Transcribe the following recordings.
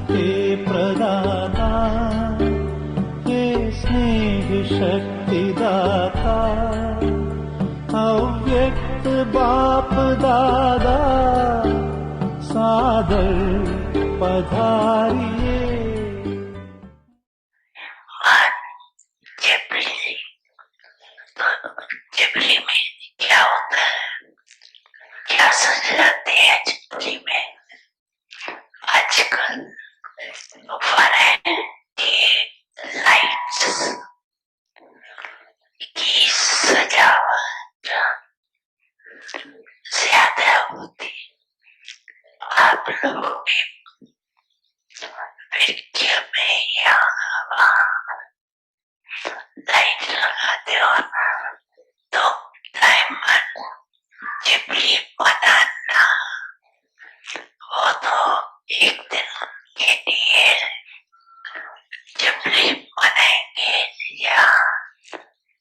के प्रदाता, हे स्नेह शक्ति दाता, अव्यक्त बाप दादा सादर पधारिए। जिब्री में क्या होता है, क्या सजाते हैं जिब्री में? आजकल लाइट्स की सजावट ज्यादा होती। आप लोग भी खिड़कियों में यहाँ वहाँ लाइट लगाते हो ना, तो डायमंड जिब्री बनाना वो तो एक दिन के लिए जिब्री बनाएंगे या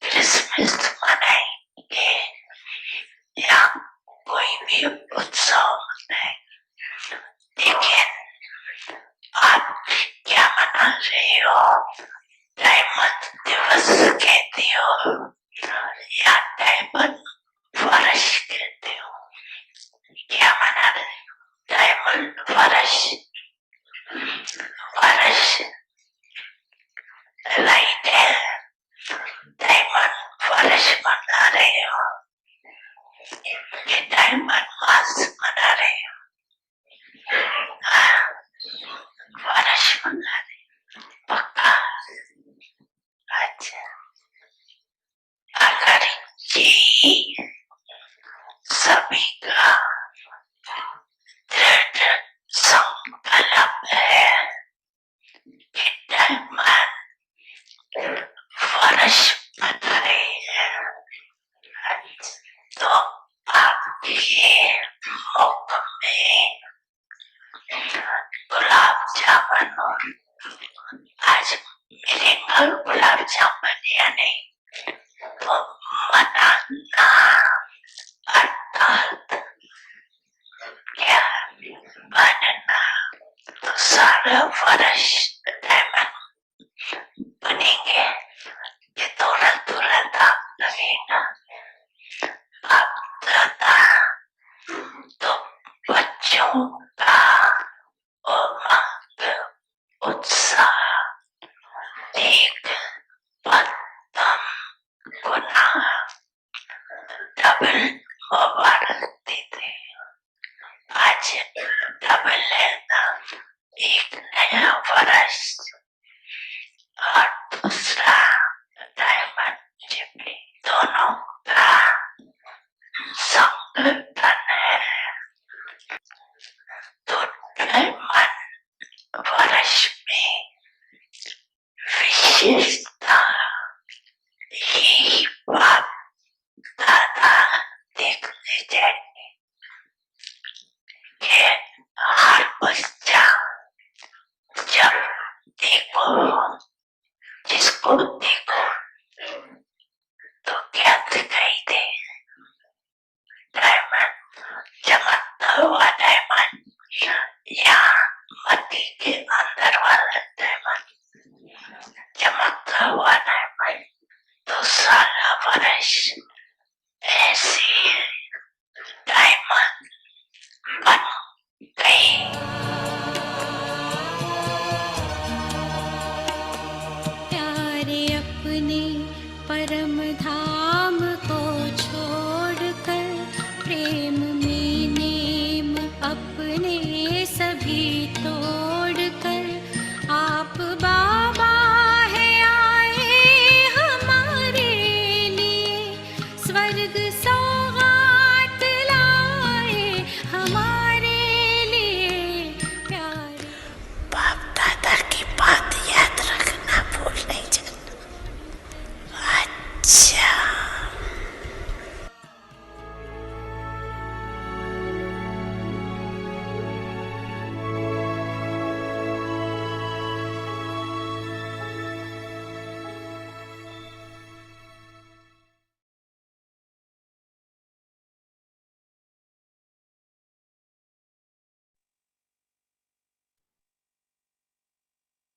क्रिसमस मनाएंगे या कोई भी उत्सव मनाएंगे, लेकिन आप क्या मना रहे हो? डायमंड दिवस कहते हो या डायमंड वर्ष कहते हो? क्या मना रहे हो? डायमंड वर्ष, वर्ष लाइट है, डायमंड वर्ष मना रहे हो कि डायमंड मास मना रहे हो? वर्ष मना रहे हो पक्का? अच्छा, अगर ये सभी का दृढ़ संकल्प है कि डायमंड वर्ष बना रहे हैं, तो आपके मुख में गुलाब जामुन, और आज मेरे घर गुलाब जामुन या नहीं, तो मनाना अर्थात क्या बनना, तो सारा वर्ष डायमंड बनेंगे। ये तुरंत आप लगेगा आप दादा, तो बच्चों का उमंग उत्साह एक उत्तम गुना डबल मुबारक देते। आज डबल है ना, एक नया वर्ष और दूसरा डायमंड जिब्री, दोनों का संगठन है। तो डायमंड वर्ष में विशेषता यही बात दादा देखने जाएंगे कि हर बच्चा जब देखो, जिसको देखो तो क्या दिखाई दे? डायमंड, चमकता हुआ डायमंड या मट्टी के अंदर वाला डायमंड? चमकता हुआ डायमंड, तो सारा वर्ष ऐसे डायमंड बन गई। प्यारे अपने परम धाम को छोड़कर, प्रेम में नेम अपने सभी तोड़कर, आप बाबा है आए हमारे लिए, स्वर्ग सौगात लाए हमारे लिए। प्यारे बाप दादा की बात याद रखना, भूल नहीं जाना। अच्छा,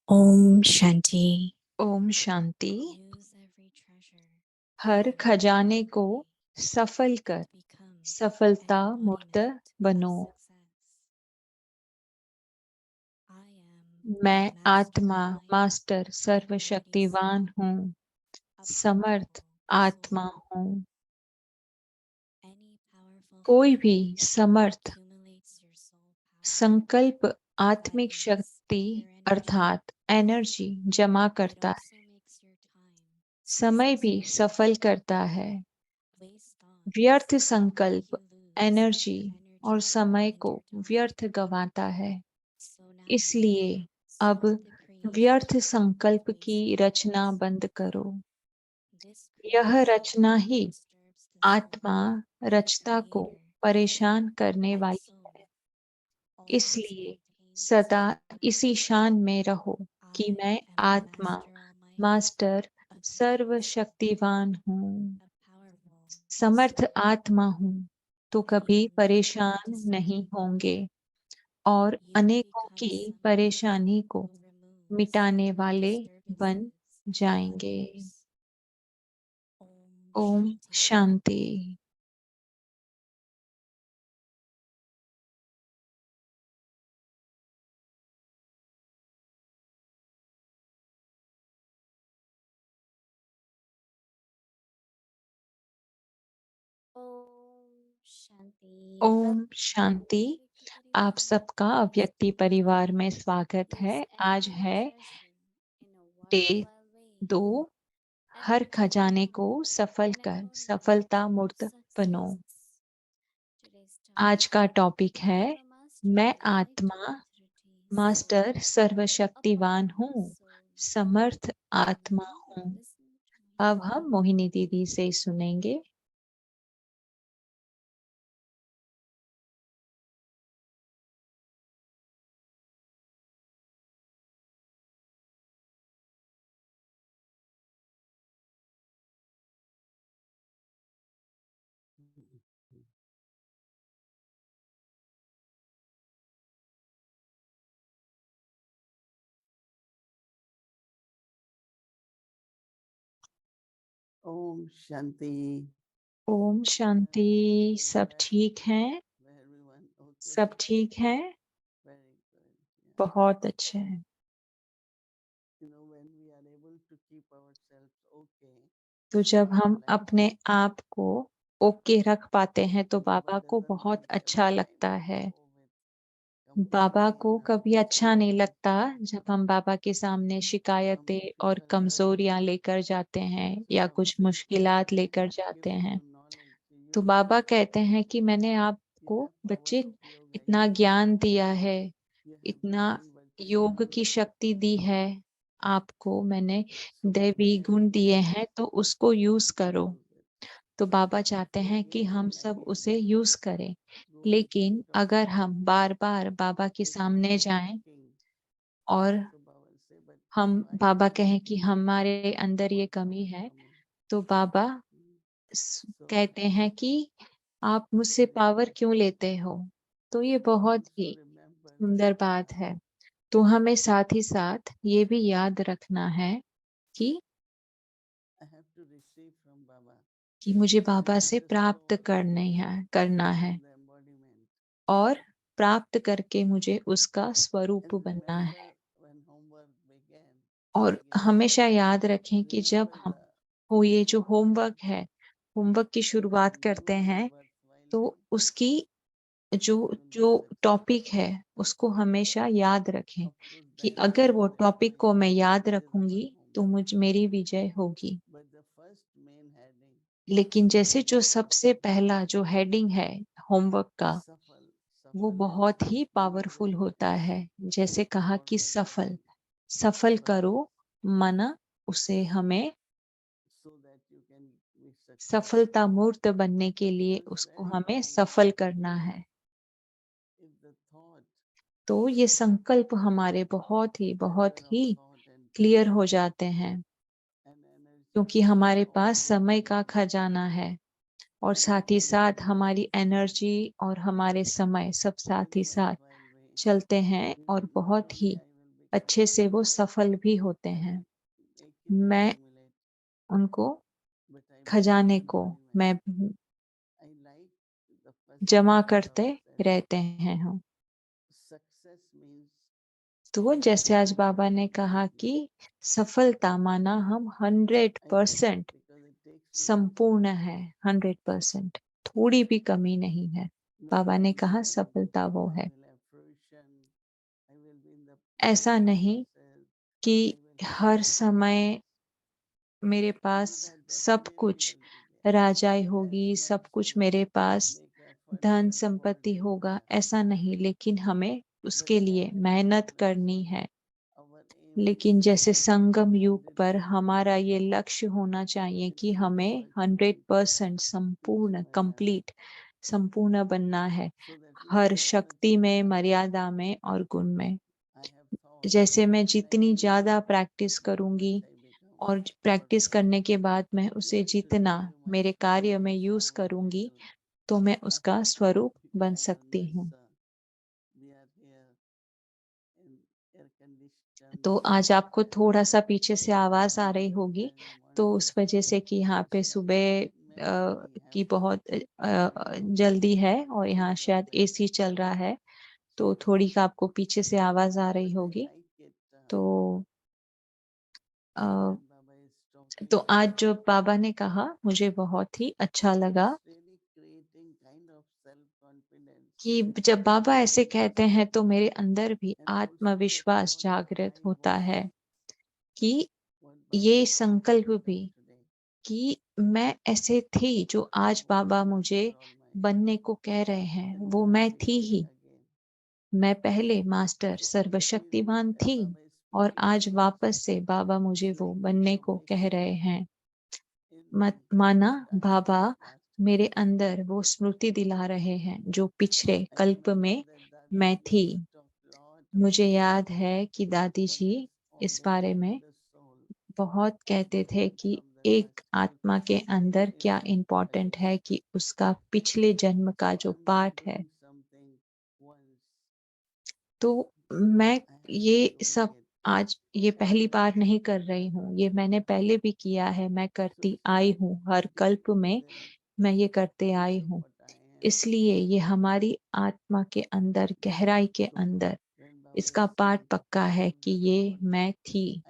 Om Shanti. Om Shanti. Use every treasure हर खजाने को सफल कर to become सफलता an मूर्त embodiment बनो। of success. I am मैं the master आत्मा mind, मास्टर the सर्वशक्तिवान bodhisattva, हूँ, a समर्थ powerful आत्मा soul. हूँ। Any powerful कोई भी feeling Samarth accumulates your soul power, संकल्प आत्मिक vitals शक्ति your energy. अर्थात एनर्जी जमा It करता है। also makes your time समय भी successful. सफल करता है। Waste thoughts व्यर्थ make संकल्प you lose एनर्जी your और energy समय and को your time. व्यर्थ गंवाता है। So now इसलिए अब start the creation व्यर्थ of संकल्प की wasted रचना thoughts. बंद करो। This यह creation Rachna he disturbs the soul आत्मा of the रचता को creator. परेशान करने And वाली so है। always इसलिए maintain this सदा state. इसी शान में रहो कि I मैं am the आत्मा Master Almighty, master a being, सर्वशक्तिवान हूँ, a powerful समर्थ soul. आत्मा हूँ, तो I कभी am परेशान undisputed. नहीं होंगे और You अनेकों become की someone परेशानी को who removes मिटाने वाले बन disturbances and जाएंगे। others. ओम Shanti. शांति। ओम शांति। आप सबका अव्यक्ति परिवार में स्वागत है। आज है डे 2। हर खजाने को सफल कर सफलता मूर्त बनो। आज का टॉपिक है मैं आत्मा मास्टर सर्वशक्तिवान हूँ, समर्थ आत्मा हूँ। अब हम मोहिनी दीदी से सुनेंगे। ओम शांति। ओम शांति। सब ठीक है? सब ठीक है? बहुत अच्छे है। तो जब हम अपने आप को ओके रख पाते हैं तो बाबा को बहुत अच्छा लगता है। बाबा को कभी अच्छा नहीं लगता जब हम बाबा के सामने शिकायतें और कमजोरियां लेकर जाते हैं या कुछ मुश्किलात लेकर जाते हैं। तो बाबा कहते हैं कि मैंने आपको बच्चे इतना ज्ञान दिया है, इतना योग की शक्ति दी है, आपको मैंने दैवी गुण दिए हैं, तो उसको यूज करो। तो बाबा चाहते हैं कि हम सब उसे यूज करें। लेकिन अगर हम बार बार बाबा के सामने जाएं और हम बाबा कहें कि हमारे अंदर ये कमी है, तो बाबा कहते हैं कि आप मुझसे पावर क्यों लेते हो। तो ये बहुत ही सुंदर बात है। तो हमें साथ ही साथ ये भी याद रखना है कि मुझे बाबा से प्राप्त करना है और प्राप्त करके मुझे उसका स्वरूप बनना है। और हमेशा याद रखें कि जब हम ये जो होमवर्क की शुरुआत करते हैं, तो उसकी जो जो टॉपिक है उसको हमेशा याद रखें कि अगर वो टॉपिक को मैं याद रखूंगी तो मेरी विजय होगी। लेकिन जैसे जो सबसे पहला जो हेडिंग है होमवर्क का, वो बहुत ही पावरफुल होता है। जैसे कहा कि सफल करो मना, उसे हमें सफलता मूर्त बनने के लिए उसको हमें सफल करना है। तो ये संकल्प हमारे बहुत ही क्लियर हो जाते हैं, क्योंकि हमारे पास समय का खजाना है और साथ ही साथ हमारी एनर्जी और हमारे समय सब साथ ही साथ चलते हैं और बहुत ही अच्छे से वो सफल भी होते हैं। मैं उनको खजाने को मैं जमा करते रहते हैं हम। तो जैसे आज बाबा ने कहा कि सफलता माना हम 100% संपूर्ण है, 100%, थोड़ी भी कमी नहीं है। बाबा ने कहा सफलता वो है। ऐसा नहीं कि हर समय मेरे पास सब कुछ राजाई होगी, सब कुछ मेरे पास धन संपत्ति होगा, ऐसा नहीं, लेकिन हमें उसके लिए मेहनत करनी है। लेकिन जैसे संगम युग पर हमारा ये लक्ष्य होना चाहिए कि हमें 100% संपूर्ण, कंप्लीट, संपूर्ण बनना है, हर शक्ति में, मर्यादा में और गुण में। जैसे मैं जितनी ज्यादा प्रैक्टिस करूंगी और प्रैक्टिस करने के बाद मैं उसे जितना मेरे कार्य में यूज करूंगी, तो मैं उसका स्वरूप बन सकती हूँ। तो आज आपको थोड़ा सा पीछे से आवाज आ रही होगी, तो उस वजह से कि यहाँ पे सुबह की बहुत जल्दी है और यहाँ शायद एसी चल रहा है, तो थोड़ी का आपको पीछे से आवाज आ रही होगी। तो तो आज जो बाबा ने कहा मुझे बहुत ही अच्छा लगा कि जब बाबा ऐसे कहते हैं तो मेरे अंदर भी आत्मविश्वास जागृत होता है कि ये संकल्प भी कि मैं ऐसे थी जो आज बाबा मुझे बनने को कह रहे हैं, वो मैं थी ही। मैं पहले मास्टर सर्वशक्तिमान थी और आज वापस से बाबा मुझे वो बनने को कह रहे हैं। माना बाबा मेरे अंदर वो स्मृति दिला रहे हैं जो पिछले कल्प में मैं थी। मुझे याद है कि दादी जी इस बारे में बहुत कहते थे कि एक आत्मा के अंदर क्या इम्पोर्टेंट है कि उसका पिछले जन्म का जो पाठ है। तो मैं ये सब आज ये पहली बार नहीं कर रही हूँ, ये मैंने पहले भी किया है, मैं करती आई हूँ, हर कल्प में मैं ये करते आई हूँ। इसलिए ये हमारी आत्मा के अंदर, गहराई के अंदर इसका पाठ पक्का है कि ये मैं थी,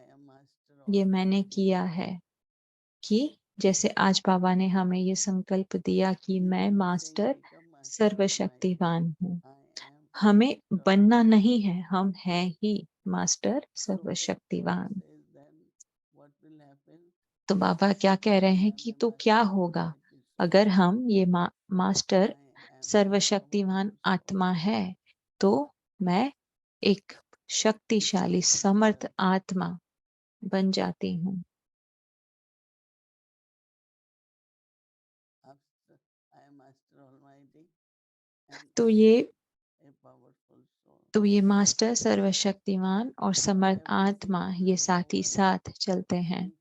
ये मैंने किया है। कि जैसे आज बाबा ने हमें ये संकल्प दिया कि मैं मास्टर सर्वशक्तिवान हूँ। हमें बनना नहीं है, हम हैं ही मास्टर सर्वशक्तिवान। तो बाबा क्या कह रहे हैं कि तो क्या होगा अगर हम ये मास्टर सर्वशक्तिवान आत्मा है, तो मैं एक शक्तिशाली समर्थ आत्मा बन जाती हूँ। तो ये मास्टर सर्वशक्तिमान और समर्थ आत्मा ये साथ ही साथ चलते हैं।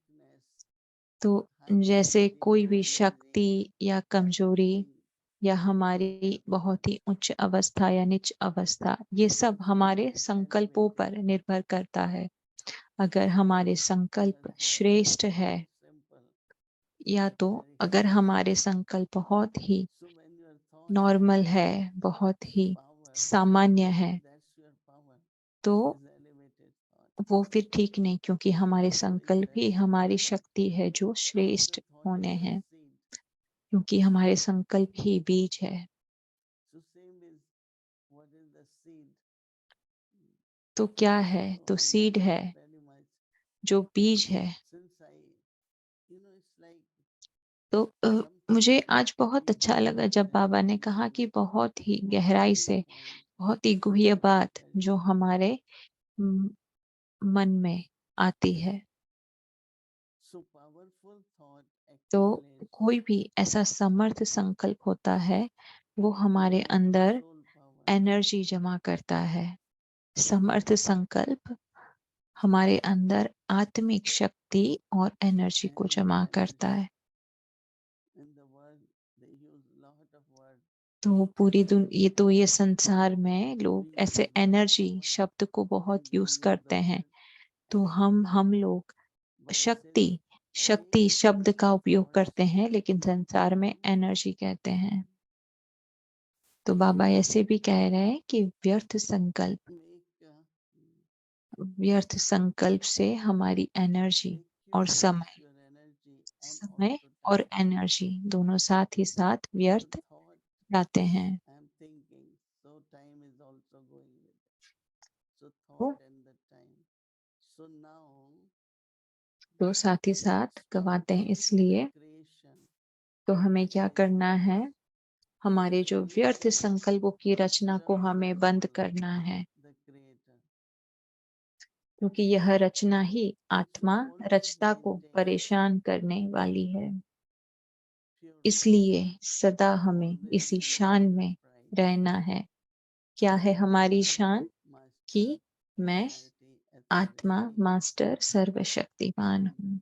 तो जैसे कोई भी शक्ति या कमजोरी या हमारी बहुत ही उच्च अवस्था या नीच अवस्था, ये सब हमारे संकल्पों पर निर्भर करता है। अगर हमारे संकल्प श्रेष्ठ है या तो अगर हमारे संकल्प बहुत ही नॉर्मल है, बहुत ही सामान्य है, तो वो फिर ठीक नहीं, क्योंकि हमारे संकल्प ही हमारी शक्ति है जो श्रेष्ठ होने हैं, क्योंकि हमारे संकल्प ही बीज है। तो क्या है? तो सीड है, जो बीज है। तो मुझे आज बहुत अच्छा लगा जब बाबा ने कहा कि बहुत ही गहराई से, बहुत ही गुह्य बात जो हमारे मन में आती है। तो कोई भी ऐसा समर्थ संकल्प होता है, वो हमारे अंदर एनर्जी जमा करता है। समर्थ संकल्प हमारे अंदर आत्मिक शक्ति और एनर्जी को जमा करता है। तो ये संसार में लोग ऐसे एनर्जी शब्द को बहुत यूज करते हैं। तो हम लोग शक्ति शब्द का उपयोग करते हैं, लेकिन संसार में एनर्जी कहते हैं। तो बाबा ऐसे भी कह रहे हैं कि व्यर्थ संकल्प से हमारी एनर्जी और समय और एनर्जी दोनों साथ ही साथ व्यर्थ जाते हैं। तो साथ ही साथ गवाते हैं, इसलिए तो हमें क्या करना है, हमारे जो व्यर्थ संकल्पों की रचना को हमें बंद करना है, क्योंकि यह रचना ही आत्मा रचता को परेशान करने वाली है। इसलिए सदा हमें इसी शान में रहना है। क्या है हमारी शान? कि मैं आत्मा मास्टर सर्वशक्तिमान हूँ।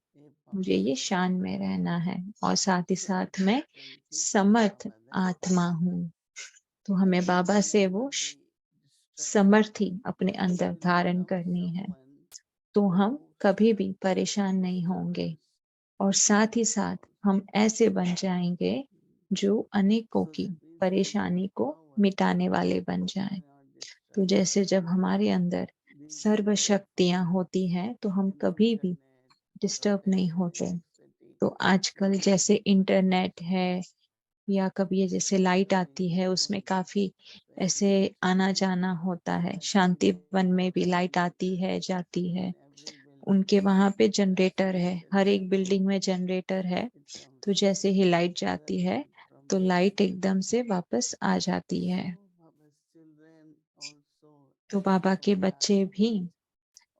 मुझे ये शान में रहना है, और साथ ही साथ मैं समर्थ आत्मा हूँ। तो हमें बाबा से वो समर्थी अपने अंदर धारण करनी है, तो हम कभी भी परेशान नहीं होंगे, और साथ ही साथ हम ऐसे बन जाएंगे जो अनेकों की परेशानी को मिटाने वाले बन जाएं। तो जैसे जब हमारे अंदर सर्व शक्तियां होती हैं, तो हम कभी भी डिस्टर्ब नहीं होते। तो आजकल जैसे इंटरनेट है, या कभी ये जैसे लाइट आती है, उसमें काफी ऐसे आना जाना होता है। शांति वन में भी लाइट आती है जाती है। उनके वहां पे जनरेटर है, हर एक बिल्डिंग में जनरेटर है। तो जैसे ही लाइट जाती है, तो लाइट एकदम से वापस आ जाती है। तो बाबा के बच्चे भी,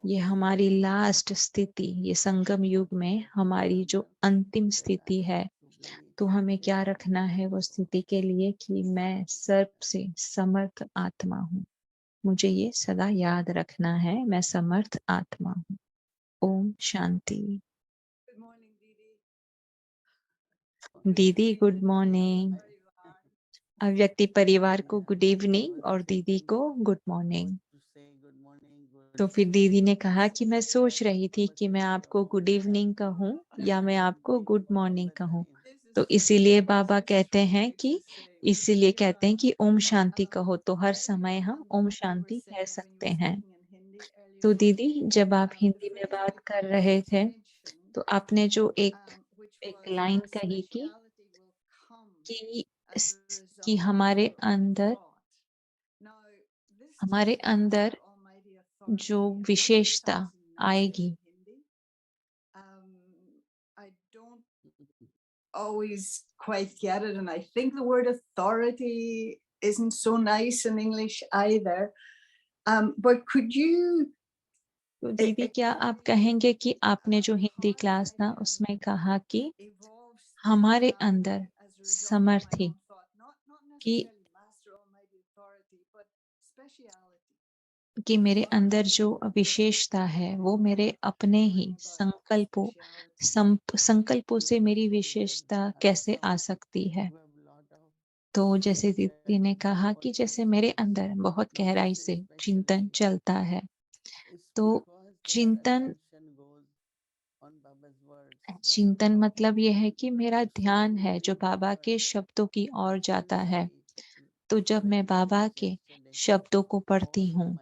ये हमारी लास्ट स्थिति, ये संगम युग में हमारी जो अंतिम स्थिति है, तो हमें क्या रखना है वो स्थिति के लिए कि मैं सर्व से समर्थ आत्मा हूँ। मुझे ये सदा याद रखना है, मैं समर्थ आत्मा हूँ। ओम शांति। दीदी गुड मॉर्निंग। अव्यक्ति परिवार को गुड इवनिंग और दीदी को गुड मॉर्निंग। तो फिर दीदी ने कहा कि मैं सोच रही थी कि मैं आपको गुड इवनिंग कहूँ या मैं आपको गुड मॉर्निंग कहूँ। तो इसीलिए बाबा कहते हैं कि ओम शांति कहो, तो हर समय हम ओम शांति कह सकते हैं। तो दीदी, जब आप हिंदी में बात कर रहे थे, तो आपने जो एक लाइन कही कि कि हमारे अंदर जो विशेषता आएगी, always quite get it, and I think the word authority isn't so nice in English either. But could you? तो दीदी, क्या आप कहेंगे कि आपने जो हिंदी क्लास था उसमें कहा कि हमारे अंदर समर्थी कि मेरे अंदर जो विशेषता है वो मेरे अपने ही संकल्पों से मेरी विशेषता कैसे आ सकती है। तो जैसे दीदी ने कहा कि जैसे मेरे अंदर बहुत गहराई से चिंतन चलता है, तो चिंतन मतलब यह है कि मेरा ध्यान है जो बाबा के शब्दों की ओर जाता है। तो जब मैं बाबा के शब्दों को पढ़ती हूँ,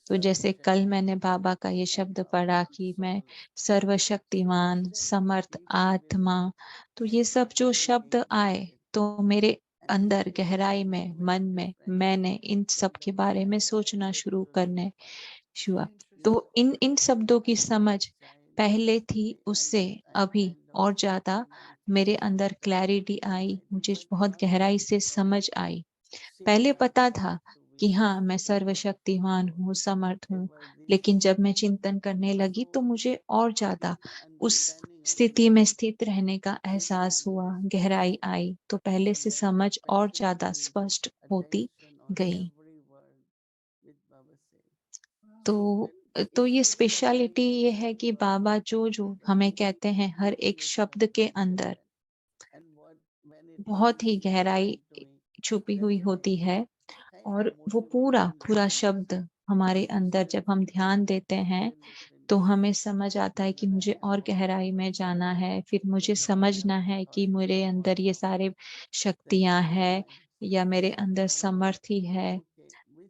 तो जैसे कल मैंने बाबा का ये शब्द पढ़ा कि मैं सर्वशक्तिमान समर्थ आत्मा, तो ये सब जो शब्द आए, तो मेरे अंदर गहराई में मन में मैंने इन सब के बारे में सोचना शुरू करने हुआ। तो इन शब्दों की समझ पहले थी, उससे अभी और ज्यादा मेरे अंदर क्लैरिटी आई, मुझे बहुत गहराई से समझ आई। पहले पता था कि हाँ, मैं सर्वशक्तिमान हूँ, समर्थ हूँ, लेकिन जब मैं चिंतन करने लगी तो मुझे और ज्यादा उस स्थिति में स्थित रहने का एहसास हुआ, गहराई आई, तो पहले से समझ और ज्यादा स्पष्ट होती गई। तो ये स्पेशलिटी ये है कि बाबा जो हमें कहते हैं, हर एक शब्द के अंदर बहुत ही गहराई छुपी हुई होती है और वो पूरा शब्द हमारे अंदर जब हम ध्यान देते हैं, तो हमें समझ आता है कि मुझे और गहराई में जाना है। फिर मुझे समझना है कि मेरे अंदर ये सारे शक्तियाँ हैं या मेरे अंदर समर्थी है,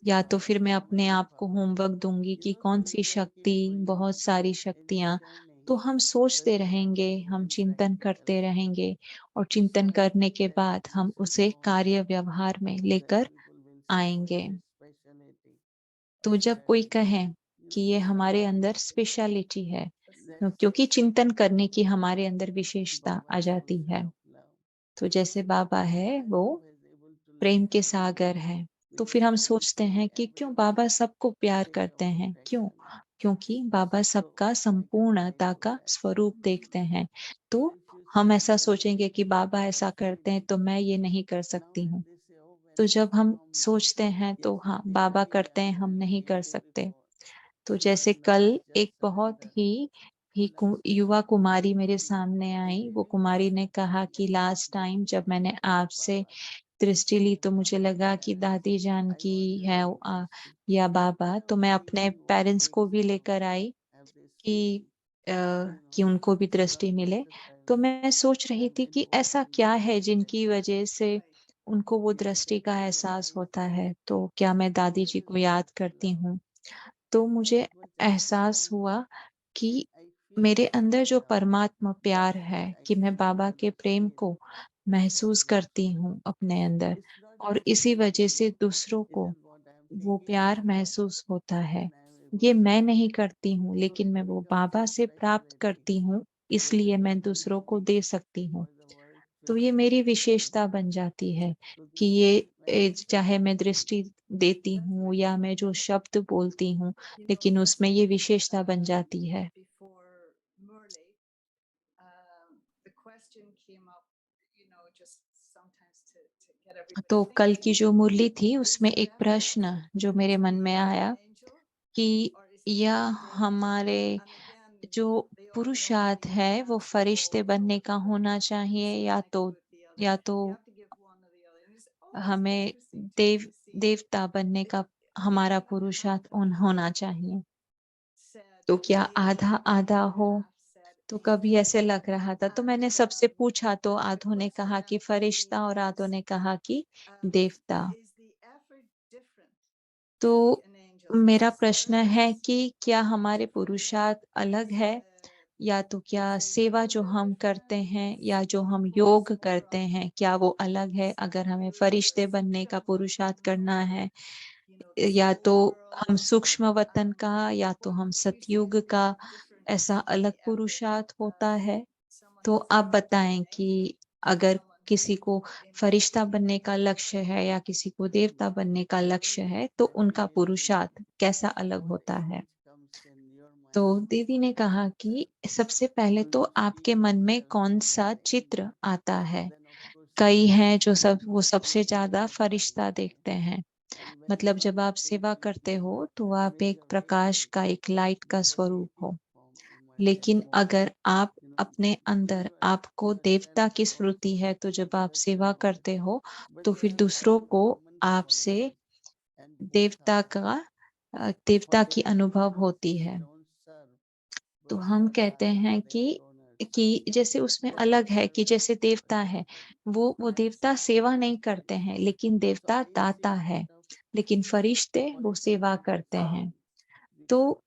या तो फिर मैं अपने आप को होमवर्क दूँगी कि कौन-सी शक्ति, बहुत सारी शक्तियाँ। तो हम सोचते रहेंगे, हम चिंतन करते रहेंगे और चिंतन करने के बाद हम उसे कार्य व्यवहार में लेकर आएँगे। तो जब कोई कहे कि ये हमारे अंदर स्पेशलिटी है, क्योंकि चिंतन करने की हमारे अंदर विशेषता आ जाती है। तो जैसे बाबा है, वो प्रेम के सागर हैं। तो फिर हम सोचते हैं कि क्यों बाबा सबको प्यार करते हैं, क्यों? क्योंकि बाबा सबका संपूर्णता का स्वरूप देखते हैं। तो हम ऐसा सोचेंगे कि बाबा ऐसा करते हैं, तो मैं ये नहीं कर सकती हूँ। तो जब हम सोचते हैं तो हाँ, बाबा करते हैं, हम नहीं कर सकते। तो जैसे कल एक बहुत ही युवा कुमारी मेरे सामने आई, वो कुमारी ने कहा कि लास्ट टाइम जब मैंने आपसे दृष्टि ली तो मुझे लगा कि दादी जान की है या बाबा, तो मैं अपने पेरेंट्स को भी लेकर आई कि अ, कि उनको भी दृष्टि मिले। तो मैं सोच रही थी कि ऐसा क्या है जिनकी वजह से उनको वो दृष्टि का एहसास होता है, तो क्या मैं दादी जी को याद करती हूँ? तो मुझे एहसास हुआ कि मेरे अंदर जो परमात्मा प्यार है, कि मैं बाबा के प्रेम को महसूस करती हूँ अपने अंदर और इसी वजह से दूसरों को वो प्यार महसूस होता है। ये मैं नहीं करती हूँ, लेकिन मैं वो बाबा से प्राप्त करती हूँ, इसलिए मैं दूसरों को दे सकती हूँ। तो ये मेरी विशेषता बन जाती है कि चाहे मैं दृष्टि देती हूँ या मैं जो शब्द बोलती हूँ, लेकिन उसमें ये विशेषता बन जाती है। Before Murli, the question came up, just sometimes to get everybody तो कल thinking. की जो मुरली थी, Is उसमें the एक effort प्रश्न जो मेरे मन में to be आया an angel, कि or is it या to be great? हमारे And again, जो they all want to पुरुषार्थ be है, वो फरिश्ते masterful, बनने का so होना it चाहिए seems like you put the other. या तो You have to give one or the other. And it's always हमें interesting देव to see देवता बनने if का we हमारा even have पुरुषार्थ होना people चाहिए। said तो क्या angel आधा-आधा or हो? half said तो कभी angel. ऐसे लग रहा था, तो मैंने And सबसे पूछा तो and the आधों ने question कहा कि then for फरिश्ता me और आधों is, ने कहा कि um, देवता। is the effort different तो to be an angel? मेरा Because प्रश्न है there's कि क्या हमारे पुरुषार्थ अलग है, या तो क्या सेवा जो हम करते हैं या जो हम योग करते हैं, क्या वो अलग है? अगर हमें फरिश्ते बनने का पुरुषार्थ करना है, या तो हम सूक्ष्म वतन का या तो हम सतयुग का, ऐसा अलग पुरुषार्थ होता है। तो आप बताएं कि अगर किसी को फरिश्ता बनने का लक्ष्य है या किसी को देवता बनने का लक्ष्य है, तो उनका पुरुषार्थ कैसा अलग होता है? तो दीदी ने कहा कि सबसे पहले तो आपके मन में कौन-सा चित्र आता है? कई हैं जो वो सबसे ज़्यादा फरिश्ता देखते हैं। मतलब जब आप सेवा करते हो, तो आप एक प्रकाश का, एक लाइट का स्वरूप हो। लेकिन अगर आप अपने अंदर आपको देवता की स्मृति है, तो जब आप सेवा करते हो, तो फिर दूसरों को आपसे देवता की अनुभव होती है। तो हम कहते हैं कि जैसे उसमें अलग है कि जैसे देवता है, वो देवता सेवा नहीं करते हैं, लेकिन देवता दाता है, लेकिन फरिश्ते वो सेवा करते हैं। तो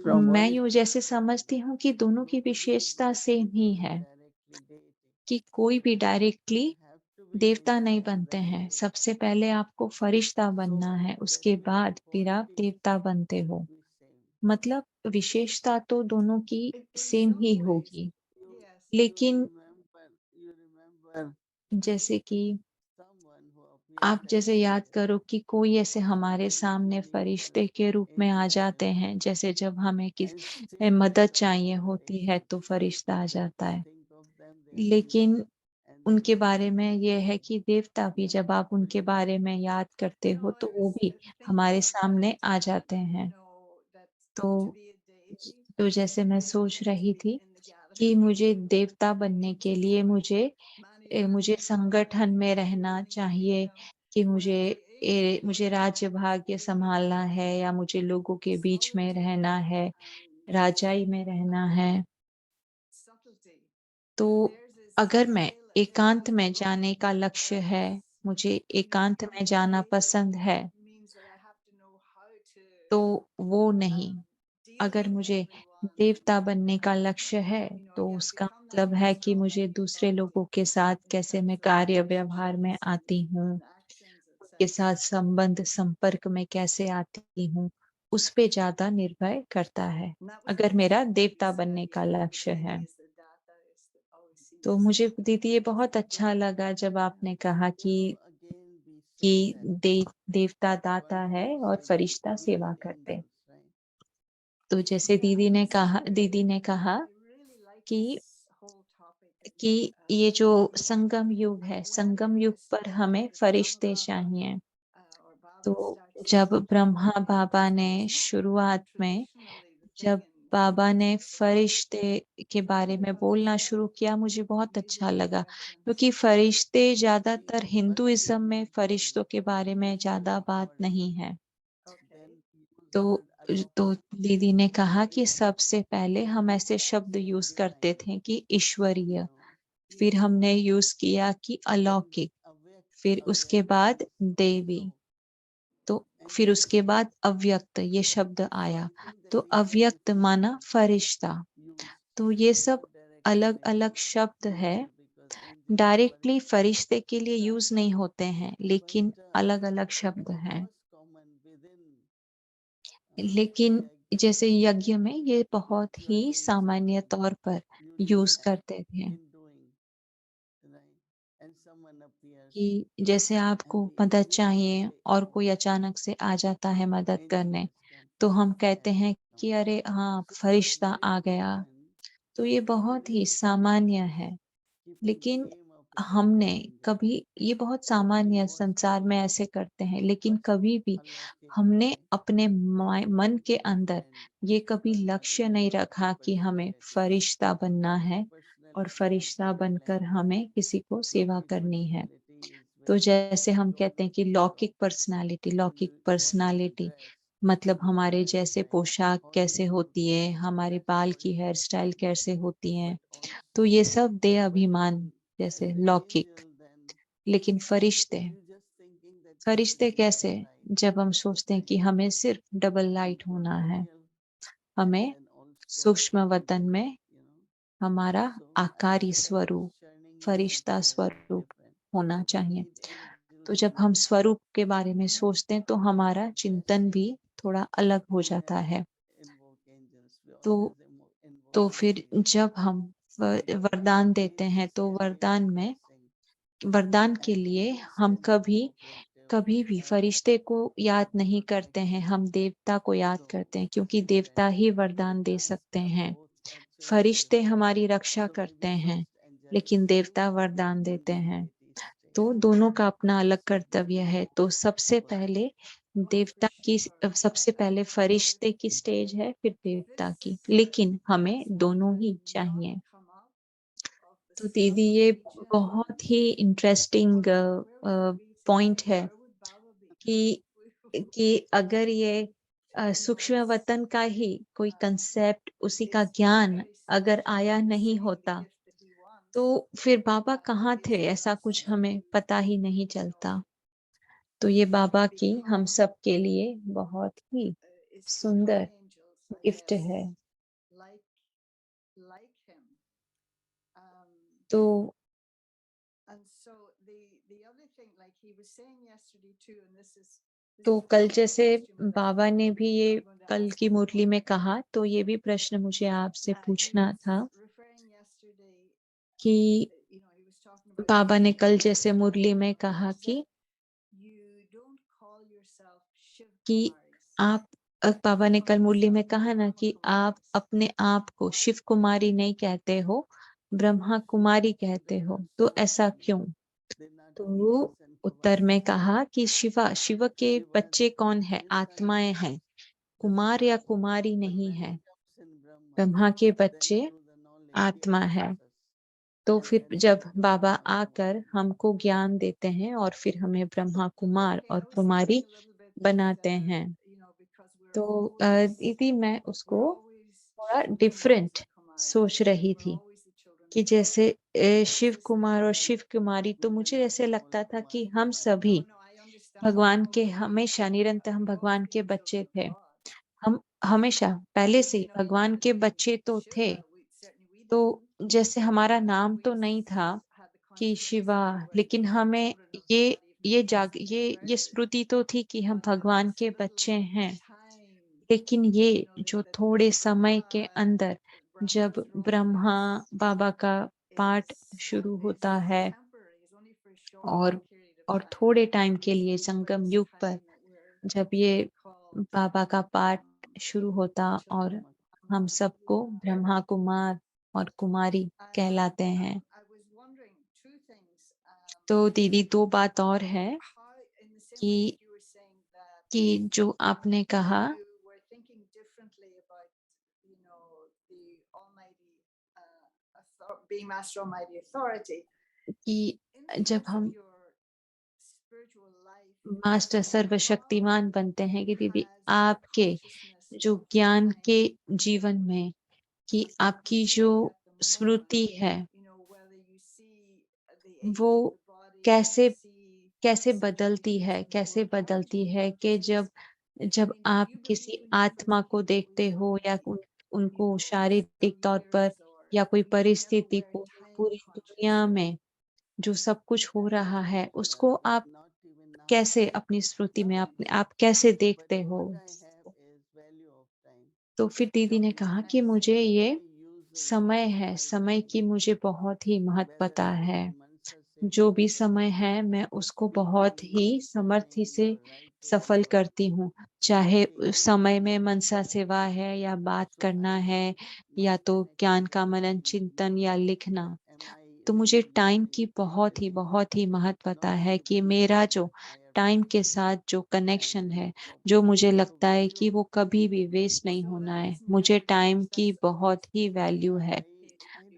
मैं यूँ जैसे समझती हूँ कि दोनों की विशेषता सेम ही है, कि कोई भी डायरेक्टली देवता नहीं बनते हैं। सबसे पहले आपको फरिश्ता बनना है, उसके बाद फिर आप देवता बनते हो। मतलब विशेषता तो दोनों की in same some he ways, होगी, yes. लेकिन जैसे कि आप जैसे याद करो कि कोई ऐसे हमारे सामने फरिश्ते के रूप में आ जाते हैं, जैसे जब हमें मदद चाहिए होती है तो फरिश्ता आ जाता है। लेकिन उनके बारे में ये है कि देवता भी जब आप उनके बारे में याद करते हो, तो I वो was भी thinking हमारे of सामने that, आ जाते हैं। that तो to be a deity जैसे मैं is सोच to रही be थी in the कि gallery. मुझे देवता You बनने need के to लिए मुझे मुझे संगठन में रहना चाहिए कि मुझे राज्य भाग्य संभालना है या मुझे लोगों के बीच में रहना है, राजाई में रहना है। तो अगर मैं एकांत में जाने का लक्ष्य है, मुझे एकांत में जाना पसंद है, तो वो नहीं। अगर मुझे देवता बनने का लक्ष्य है, तो उसका मतलब है कि मुझे दूसरे लोगों के साथ कैसे मैं कार्य व्यवहार में आती हूँ, उनके साथ संबंध संपर्क में कैसे आती हूँ, उस पे ज़्यादा निर्भर करता है, अगर मेरा देवता बनने का लक्ष्य है। तो मुझे दीदी ये बहुत अच्छा लगा जब आपने कहा कि देवता दाता है और फरिश्ता सेवा करते। तो जैसे दीदी ने कहा कि ये जो संगम युग है, संगम युग पर हमें फरिश्ते चाहिए। तो जब ब्रह्मा बाबा ने शुरुआत में जब बाबा ने फरिश्ते के बारे में बोलना शुरू किया, मुझे बहुत अच्छा लगा, क्योंकि फरिश्ते ज़्यादातर हिंदुइज़्म में फरिश्तों के बारे में ज़्यादा बात नहीं है। तो दीदी ने कहा कि सबसे पहले हम ऐसे शब्द यूज़ करते थे कि ईश्वरीय, फिर हमने यूज़ किया कि अलौकिक, फिर उसके बाद देवी, तो फिर उसके बाद अव्यक्त ये शब्द आया। तो अव्यक्त माना फरिश्ता। तो ये सब अलग-अलग शब्द है, डायरेक्टली फरिश्ते के लिए यूज़ नहीं होते हैं, लेकिन अलग-अलग शब्द हैं। लेकिन जैसे यज्ञ में ये बहुत ही सामान्य तौर पर यूज़ करते थे। कि जैसे आपको मदद चाहिए और कोई अचानक से आ जाता है मदद करने, तो हम कहते हैं कि अरे हाँ, फरिश्ता आ गया। तो ये बहुत ही सामान्य है, लेकिन हमने कभी ये बहुत सामान्य संसार में ऐसे करते हैं, लेकिन कभी भी हमने अपने मन के अंदर ये कभी लक्ष्य नहीं रखा कि हमें फरिश्ता बनना है और फरिश्ता बनकर हमें किसी को सेवा करनी है। तो जैसे हम कहते हैं कि लौकिक पर्सनालिटी मतलब हमारे जैसे पोशाक कैसे होती है, हमारे बाल की हेयर स्टाइल कैसे होती है, तो ये सब देह अभिमान जैसे लौकिक। लेकिन फरिश्ते कैसे? जब हम सोचते हैं कि हमें सिर्फ डबल लाइट होना है, हमें सूक्ष्म वतन में हमारा आकारी स्वरूप, फरिश्ता स्वरूप होना चाहिए। तो जब हम स्वरूप के बारे में सोचते हैं, तो हमारा चिंतन भी थोड़ा अलग हो जाता है। तो फिर जब हम वरदान देते हैं, तो वरदान के लिए हम कभी भी फरिश्ते को याद नहीं करते हैं, हम देवता को याद करते हैं, क्योंकि देवता ही वरदान दे सकते हैं। फरिश्ते हमारी रक्षा करते हैं, लेकिन देवता वरदान देते हैं। तो दोनों का अपना अलग कर्तव्य है। तो सबसे पहले फरिश्ते की स्टेज है, फिर देवता की, लेकिन हमें दोनों ही चाहिए। तो दीदी ये बहुत ही इंटरेस्टिंग पॉइंट है कि अगर ये सूक्ष्म वतन का ही कोई कंसेप्ट, उसी का ज्ञान अगर आया नहीं होता, तो फिर बाबा कहाँ थे? ऐसा कुछ हमें पता ही नहीं चलता। तो ये बाबा की हम सब के लिए बहुत ही सुंदर गिफ्ट है। तो कल जैसे बाबा ने भी ये कल की मुरली में कहा, तो ये भी प्रश्न मुझे आपसे पूछना था कि बाबा ने कल जैसे मुरली में कहा कि बाबा ने कल मुरली में कहा ना कि आप अपने आप को शिव कुमारी नहीं कहते हो, ब्रह्मा कुमारी कहते हो, तो ऐसा क्यों? तो वो उत्तर में कहा कि शिव के बच्चे कौन है? आत्माएं हैं, कुमार या कुमारी नहीं है। ब्रह्मा के बच्चे आत्मा है। तो फिर जब बाबा आकर हमको ज्ञान देते हैं और फिर हमें ब्रह्मा कुमार और कुमारी बनाते हैं। तो दीदी मैं उसको थोड़ा डिफरेंट सोच रही थी कि जैसे शिव कुमार और शिव कुमारी, तो मुझे ऐसे लगता था कि हम सभी भगवान के हमेशा निरंतर हम भगवान के बच्चे थे। हम हमेशा पहले से ही भगवान के बच्चे तो थे। तो जैसे हमारा नाम तो नहीं था कि शिवा, लेकिन हमें ये ये स्मृति तो थी कि हम भगवान के बच्चे हैं। लेकिन ये जो थोड़े समय के अंदर जब ब्रह्मा बाबा का पाठ शुरू होता है और थोड़े टाइम के लिए संगम युग पर जब ये बाबा का पाठ शुरू होता और हम सबको ब्रह्मा कुमार और कुमारी कहलाते हैं। तो दीदी 2 बात और है कि जो आपने कहा being Master Almighty Authority. कि जब हम मास्टर सर्वशक्तिमान बनते हैं कि दीदी आपके जो ज्ञान के जीवन में कि आपकी जो स्मृति है वो कैसे कैसे बदलती है कि जब आप किसी आत्मा को देखते हो या उनको शारीरिक तौर पर या कोई परिस्थिति को जो पूरी दुनिया में जो सब कुछ हो रहा है उसको आप कैसे अपनी स्मृति में आप कैसे देखते हो? तो फिर दीदी ने कहा कि मुझे ये समय है, समय की मुझे बहुत ही महत्वता है। जो भी समय है मैं उसको बहुत ही समर्थी से सफल करती हूँ। चाहे उस समय में मनसा सेवा है या बात करना है या तो ज्ञान का मनन चिंतन या लिखना। तो मुझे टाइम की बहुत ही महत्वता है कि मेरा जो टाइम के साथ जो कनेक्शन है, जो मुझे लगता है कि वो कभी भी वेस्ट नहीं होना है। मुझे टाइम की बहुत ही वैल्यू है।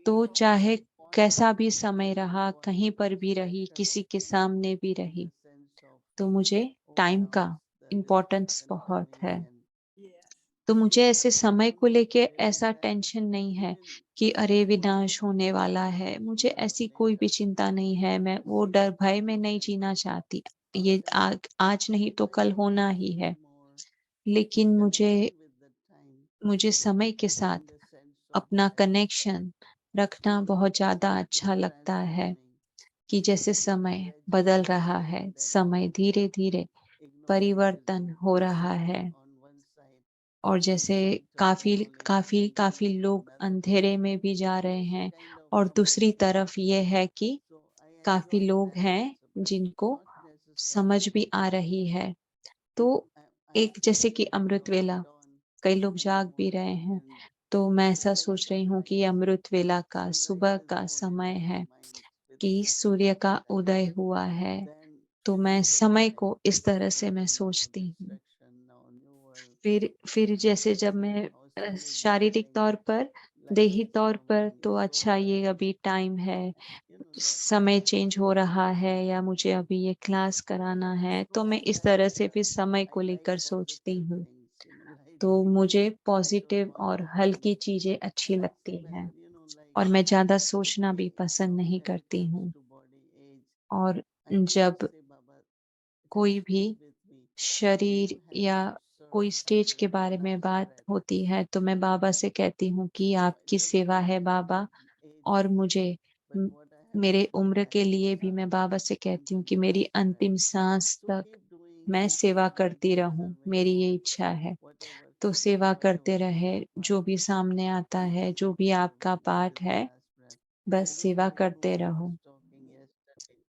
तो चाहे कैसा भी समय रहा, कहीं पर भी रही, किसी के सामने भी रही, तो मुझे टाइम का इम्पोर्टेंस बहुत है। तो मुझे ऐसे समय को लेके ऐसा टेंशन नहीं है कि अरे विनाश होने वाला है। मुझे ऐसी कोई भी चिंता नहीं है। मैं वो डर भय में नहीं जीना चाहती। ये आज नहीं तो कल होना ही है। लेकिन मुझे समय के साथ अपना कनेक्शन रखना बहुत ज़्यादा अच्छा लगता है कि जैसे समय बदल रहा है, समय धीरे-धीरे परिवर्तन हो रहा है। और जैसे काफ़ी लोग अंधेरे में भी जा रहे हैं और दूसरी तरफ ये है कि काफ़ी लोग हैं जिनको समझ भी आ रही है। तो एक जैसे कि अमृत वेला, कई लोग जाग भी रहे हैं। तो मैं ऐसा सोच रही हूँ कि अमृत वेला का सुबह का समय है कि सूर्य का उदय हुआ है। तो मैं समय को इस तरह से मैं सोचती हूँ। फिर जैसे जब मैं शारीरिक तौर पर, देही तौर पर तो अच्छा ये अभी टाइम है, समय चेंज हो रहा है या मुझे अभी ये क्लास कराना है, तो मैं इस तरह से फिर समय को लेकर सोचती हूँ। तो मुझे पॉजिटिव और हल्की चीज़ें अच्छी लगती हैं और मैं ज़्यादा सोचना भी पसंद नहीं करती हूँ। और जब कोई भी शरीर या कोई स्टेज के बारे में बात होती है तो मैं बाबा से कहती हूँ कि आपकी सेवा है बाबा। और मुझे मेरे उम्र के लिए भी मैं बाबा से कहती हूँ कि मेरी अंतिम सांस तक मैं सेवा करती रहूं, मेरी ये इच्छा है। तो सेवा करते रहे, जो भी सामने आता है, जो भी आपका पाठ है, बस सेवा करते रहो।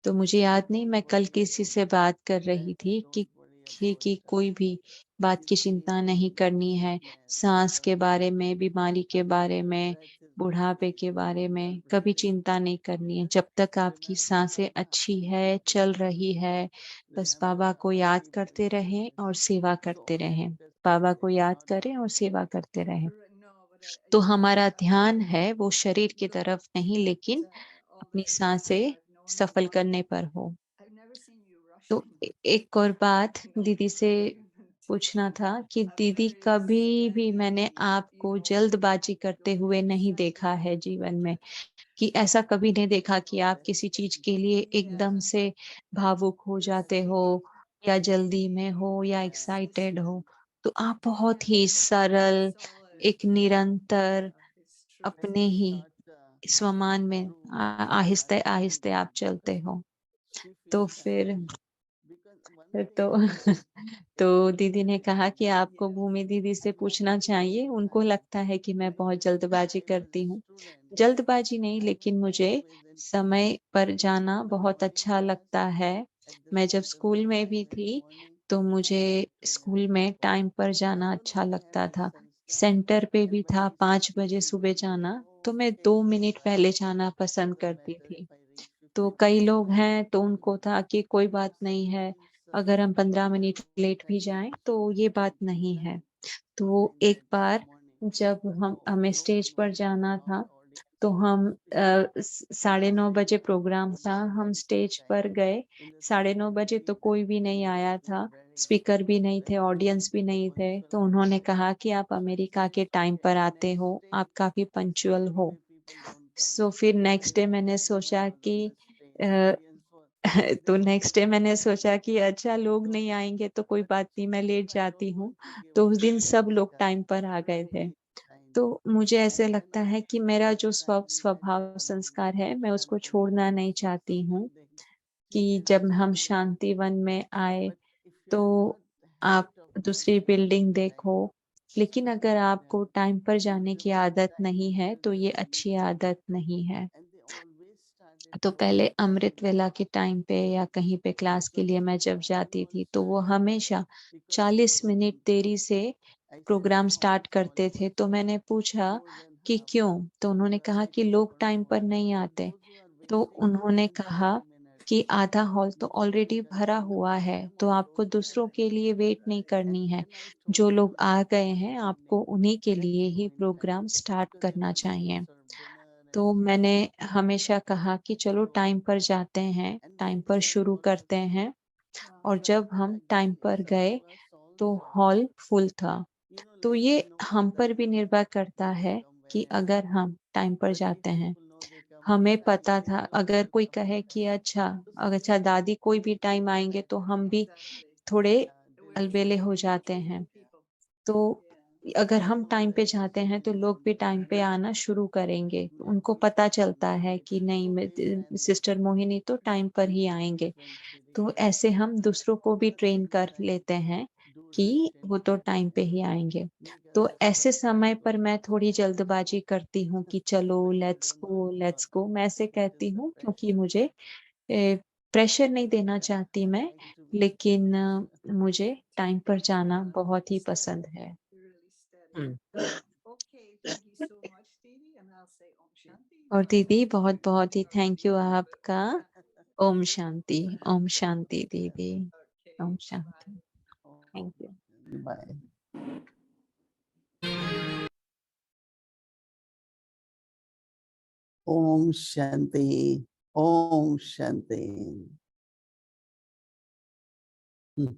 तो मुझे याद नहीं मैं कल किसी से बात कर रही थी कि कोई भी बात की चिंता नहीं करनी है। साँस के बारे में, बीमारी के बारे में, बुढ़ापे के बारे में कभी चिंता नहीं करनी है। जब तक आपकी साँसें अच्छी है, चल रही है, बस बाबा को याद करते रहें और सेवा करते रहें। बाबा को याद करें और सेवा करते रहें। तो हमारा ध्यान है वो शरीर की तरफ नहीं, लेकिन अपनी सांसें सफल करने पर हो। I've never seen you तो rushing. एक और बात You know, दीदी से to पूछना था कि a दीदी very कभी भी मैंने steady, आपको जल्दबाजी करते हुए नहीं देखा है जीवन में, कि ऐसा कभी नहीं देखा कि आप किसी चीज के लिए एकदम से भावुक हो जाते हो या जल्दी में हो या एक्साइटेड हो। तो आप बहुत ही सरल, एक निरंतर अपने ही स्वमान में आहिस्ते आहिस्ते आप चलते हो। तो फिर तो तो दीदी ने कहा कि आपको भूमि दीदी से पूछना चाहिए, उनको लगता है कि मैं बहुत जल्दबाजी करती हूँ। जल्दबाजी नहीं, लेकिन मुझे समय पर जाना बहुत अच्छा लगता है। मैं जब स्कूल में भी थी, तो मुझे स्कूल में टाइम पर जाना अच्छा लगता था। सेंटर पे भी था 5 बजे सुबह जाना, तो मैं 2 मिनट पहले जाना पसंद करती थी। तो कई लोग हैं तो उनको था कि कोई बात नहीं है, अगर हम 15 मिनट लेट भी जाएं तो ये बात नहीं है। तो एक बार जब हमें स्टेज पर जाना था, तो हम 9:30 बजे प्रोग्राम था, हम स्टेज पर गए। 9:30 बजे तो कोई भी नहीं आया था, स्पीकर भी नहीं थे, ऑडियंस भी नहीं थे। तो उन्होंने कहा कि आप अमेरिका के टाइम पर आते हो, आप काफी पंक्चुअल हो। सो फिर नेक्स्ट डे मैंने सोचा कि अ, तो नेक्स्ट डे मैंने सोचा कि अच्छा लोग नहीं आएंगे तो कोई बात नहीं, मैं लेट जाती हूँ। तो उस दिन सब लोग टाइम पर आ गए थे। तो मुझे ऐसे लगता है कि मेरा जो स्वभाव संस्कार है, मैं उसको छोड़ना नहीं चाहती हूँ, कि जब हम शांति वन में आए तो आप दूसरी बिल्डिंग देखो। लेकिन अगर आपको टाइम पर जाने की आदत नहीं है तो ये अच्छी आदत नहीं है। तो पहले अमृत वेला के टाइम पे या कहीं पे क्लास के लिए मैं जब जाती थी, तो वो हमेशा 40 मिनट देरी से प्रोग्राम स्टार्ट करते थे। तो मैंने पूछा कि क्यों? तो उन्होंने कहा कि लोग टाइम पर नहीं आते। तो उन्होंने कहा कि आधा हॉल तो ऑलरेडी भरा हुआ है, तो आपको दूसरों के लिए वेट नहीं करनी है। जो लोग आ गए हैं, आपको उन्हीं के लिए ही प्रोग्राम स्टार्ट करना चाहिए। तो मैंने हमेशा कहा कि चलो टाइम पर जाते हैं, टाइम पर शुरू करते हैं। और जब हम टाइम पर गए तो हॉल फुल था। तो ये हम पर भी निर्भर करता है कि अगर हम टाइम पर जाते हैं। हमें पता था, अगर कोई कहे कि अच्छा दादी कोई भी टाइम आएंगे, तो हम भी थोड़े अलबेले हो जाते हैं। तो अगर हम टाइम पे जाते हैं तो लोग भी टाइम पे आना शुरू करेंगे। उनको पता चलता है कि नहीं, सिस्टर मोहिनी तो टाइम पर ही आएंगे। तो ऐसे हम दूसरों को भी ट्रेन कर लेते हैं कि वो तो टाइम पे ही आएंगे। तो ऐसे समय पर मैं थोड़ी जल्दबाजी करती हूँ कि चलो लेट्स गो लेट्स गो, मैं ऐसे कहती हूँ क्योंकि मुझे प्रेशर नहीं देना चाहती मैं, लेकिन मुझे टाइम पर जाना बहुत ही पसंद है। really steady. Hmm. Okay, thank you so much, Didi, and I'll say Om Shanti. और दीदी बहुत बहुत ही थैंक यू आपका। ओम शांति, ओम शांति दीदी। Okay, Om bye. Shanti. Thank you. Bye. Om Shanti. Om Shanti. Hmm.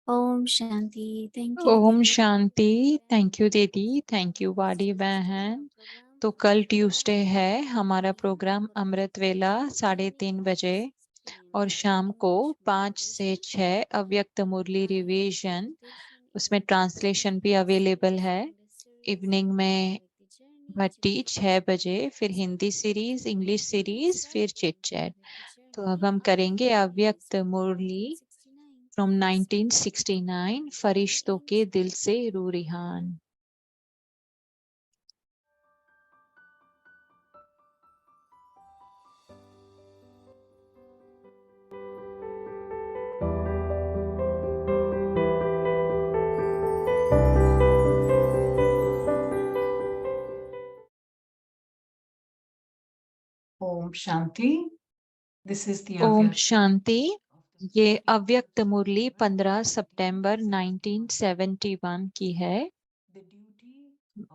Om Shanti. Thank you Om दीदी। शांति। थैंक यू दीदी, थैंक यू बड़ी बहन। तो कल ट्यूसडे है हमारा प्रोग्राम अमृत वेला 3:30 बजे, और शाम को 5 से 6 अव्यक्त मुरली रिवीजन, उसमें ट्रांसलेशन भी अवेलेबल है। इवनिंग में भट्टी 6 बजे, फिर हिंदी सीरीज, इंग्लिश सीरीज, फिर चिट चैट। तो अब हम करेंगे अव्यक्त मुरली फ्रॉम 1969, फरिश्तों के दिल से रूरिहान। Shanti. This is the Om Avyakt शांति। ये ये अव्यक्त मुरली 15 सितंबर 1971 की है।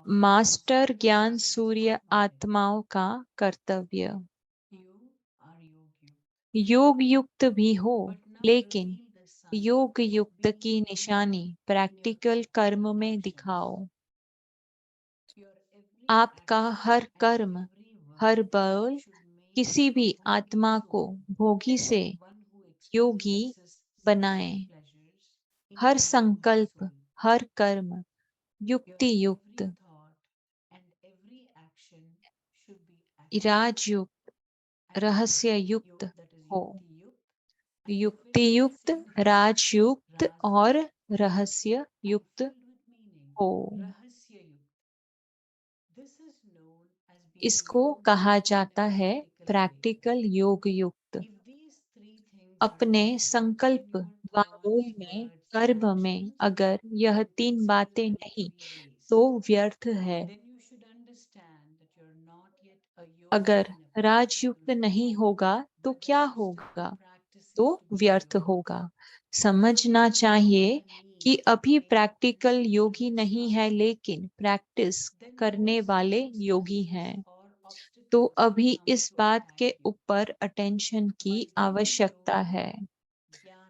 मास्टर ज्ञान सूर्य आत्माओं का कर्तव्य। योग युक्त भी हो, लेकिन योग युक्त की निशानी प्रैक्टिकल कर्म में दिखाओ। आपका हर कर्म, हर बल किसी भी आत्मा को भोगी से योगी बनाए। हर संकल्प, हर कर्म युक्ति युक्त, राजयुक्त, रहस्य युक्त हो। युक्ति युक्त, राजयुक्त और रहस्य युक्त हो। इसको कहा जाता है प्रैक्टिकल योग युक्त। अपने संकल्प व बोल में, कर्म में अगर यह तीन बातें नहीं तो व्यर्थ है। अगर राजयुक्त नहीं होगा तो क्या होगा? तो व्यर्थ होगा। समझना चाहिए कि अभी प्रैक्टिकल योगी नहीं है, लेकिन प्रैक्टिस करने वाले योगी हैं। तो अभी इस बात के ऊपर अटेंशन की आवश्यकता है।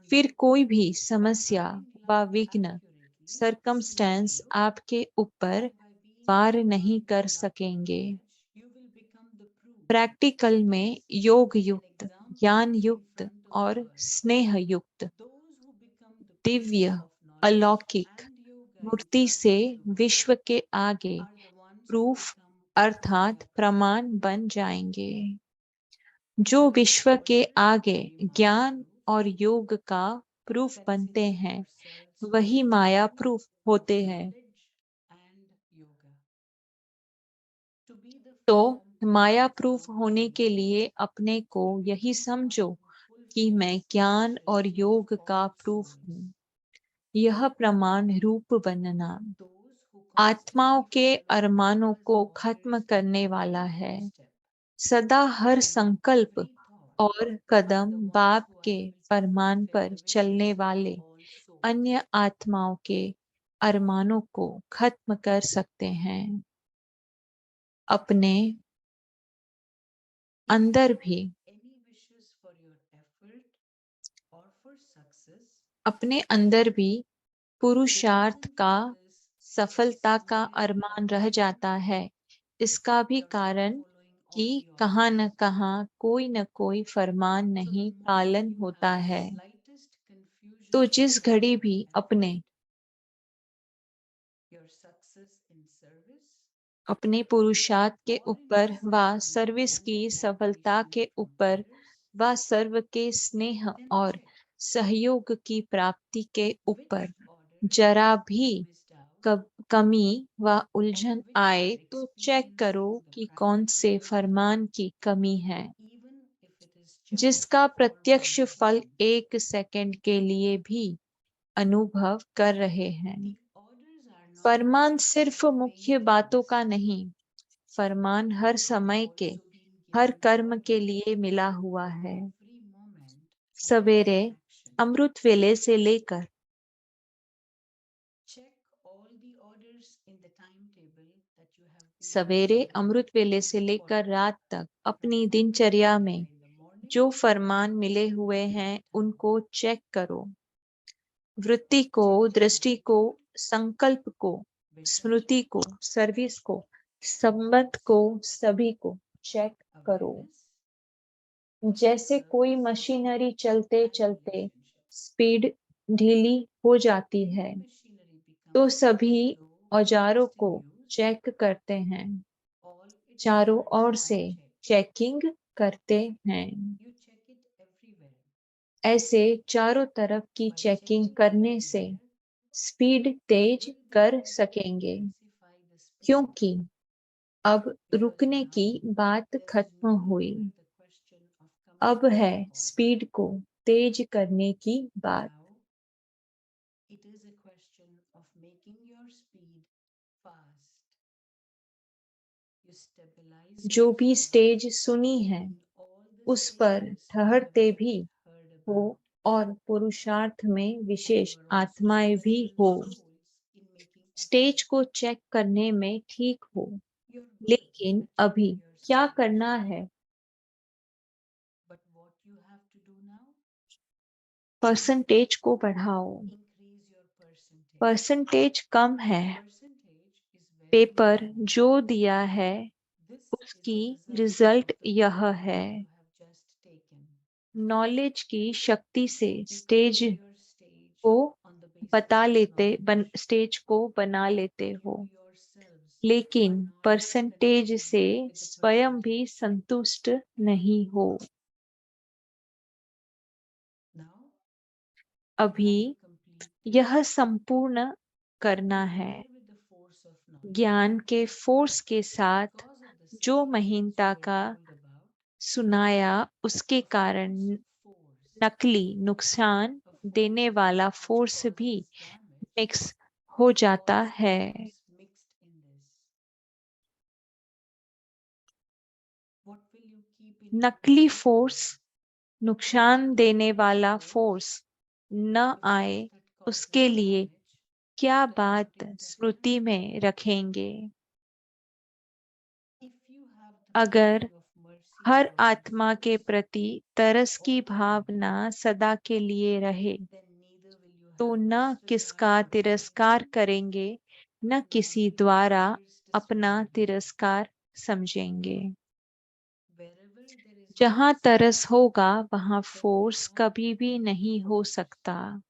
फिर कोई भी समस्या व विघ्न, सरकमस्टेंस आपके ऊपर वार नहीं कर सकेंगे। प्रैक्टिकल में योग युक्त, ज्ञान युक्त और स्नेह युक्त, दिव्य, अलौकिक मूर्ति से विश्व के आगे प्रूफ अर्थात प्रमाण बन जाएंगे। जो विश्व के आगे ज्ञान और योग का प्रूफ बनते हैं, वही माया प्रूफ होते हैं। तो माया प्रूफ होने के लिए अपने को यही समझो कि मैं ज्ञान और योग का प्रूफ हूँ। यह प्रमाण रूप बनना आत्माओं के अरमानों को खत्म करने वाला है। सदा हर संकल्प और कदम बाप के फरमान पर चलने वाले अन्य आत्माओं के अरमानों को खत्म कर सकते हैं। अपने अंदर भी पुरुषार्थ का, सफलता का अरमान रह जाता है। इसका भी कारण कि कहाँ न कहाँ कोई न कोई फरमान नहीं पालन होता है। तो जिस घड़ी भी अपने पुरुषार्थ के ऊपर व सर्विस की सफलता के ऊपर व सर्व के स्नेह और सहयोग की प्राप्ति के ऊपर जरा भी कमी व उलझन आए तो चेक करो कि कौन से फरमान की कमी है, जिसका प्रत्यक्ष फल 1 सेकंड के लिए भी अनुभव कर रहे हैं। फरमान सिर्फ मुख्य बातों का नहीं, फरमान हर समय के, हर कर्म के लिए मिला हुआ है। सवेरे अमृत वेले से लेकर रात तक अपनी दिनचर्या में जो फरमान मिले हुए हैं उनको चेक करो। वृत्ति को, दृष्टि को, संकल्प को, स्मृति को, सर्विस को, संबंध को, सभी को चेक करो। जैसे कोई मशीनरी चलते चलते स्पीड ढीली हो जाती है, तो सभी औजारों को चेक करते हैं, चारों ओर से चेकिंग करते हैं। ऐसे चारों तरफ की चेकिंग करने से स्पीड तेज कर सकेंगे, क्योंकि अब रुकने की बात खत्म हुई। अब है स्पीड को तेज करने की बात। जो भी स्टेज सुनी है उस पर ठहरते भी हो और पुरुषार्थ में विशेष आत्माएं भी हो, स्टेज को चेक करने में ठीक हो, लेकिन अभी क्या करना है? परसेंटेज को बढ़ाओ। परसेंटेज कम है। पेपर जो दिया है उसकी रिजल्ट यह है। नॉलेज की शक्ति से को स्टेज को बना लेते हो, लेकिन परसेंटेज से स्वयं भी संतुष्ट नहीं हो। अभी यह संपूर्ण करना है। ज्ञान के फोर्स के साथ जो महीनता का सुनाया उसके कारण नकली नुकसान देने वाला फोर्स भी मिक्स हो जाता है। नकली फोर्स, नुकसान देने वाला फोर्स न आए उसके लिए क्या बात स्मृति में रखेंगे? अगर हर आत्मा के प्रति तरस की भावना सदा के लिए रहे तो न किसका तिरस्कार करेंगे, न किसी द्वारा अपना तिरस्कार समझेंगे। जहां तरस होगा वहां फोर्स कभी भी नहीं हो सकता।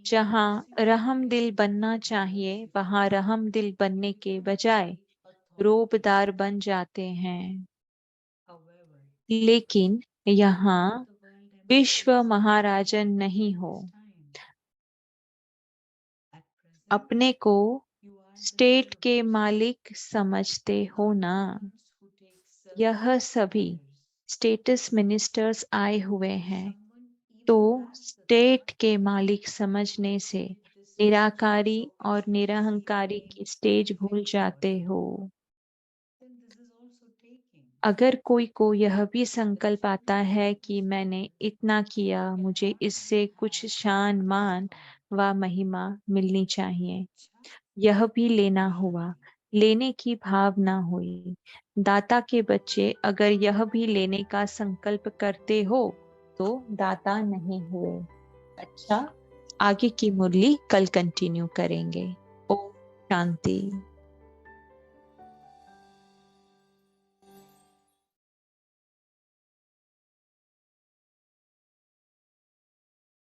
जहां रहम दिल बनना चाहिए वहां रहम दिल बनने के बजाय रोबदार बन जाते हैं। लेकिन यहाँ विश्व महाराजन नहीं हो। अपने को स्टेट के मालिक समझते हो ना। यह सभी स्टेटस मिनिस्टर्स आए हुए हैं, तो स्टेट के मालिक समझने से निराकारी और निरहंकारी की स्टेज भूल जाते हो। अगर कोई को यह भी संकल्प आता है कि मैंने इतना किया, मुझे इससे कुछ शान मान व महिमा मिलनी चाहिए, यह भी लेना हुआ, लेने की भावना हुई। दाता के बच्चे अगर यह भी लेने का संकल्प करते हो तो दाता नहीं हुए। अच्छा, आगे की मुरली कल कंटिन्यू करेंगे। ओम शांति।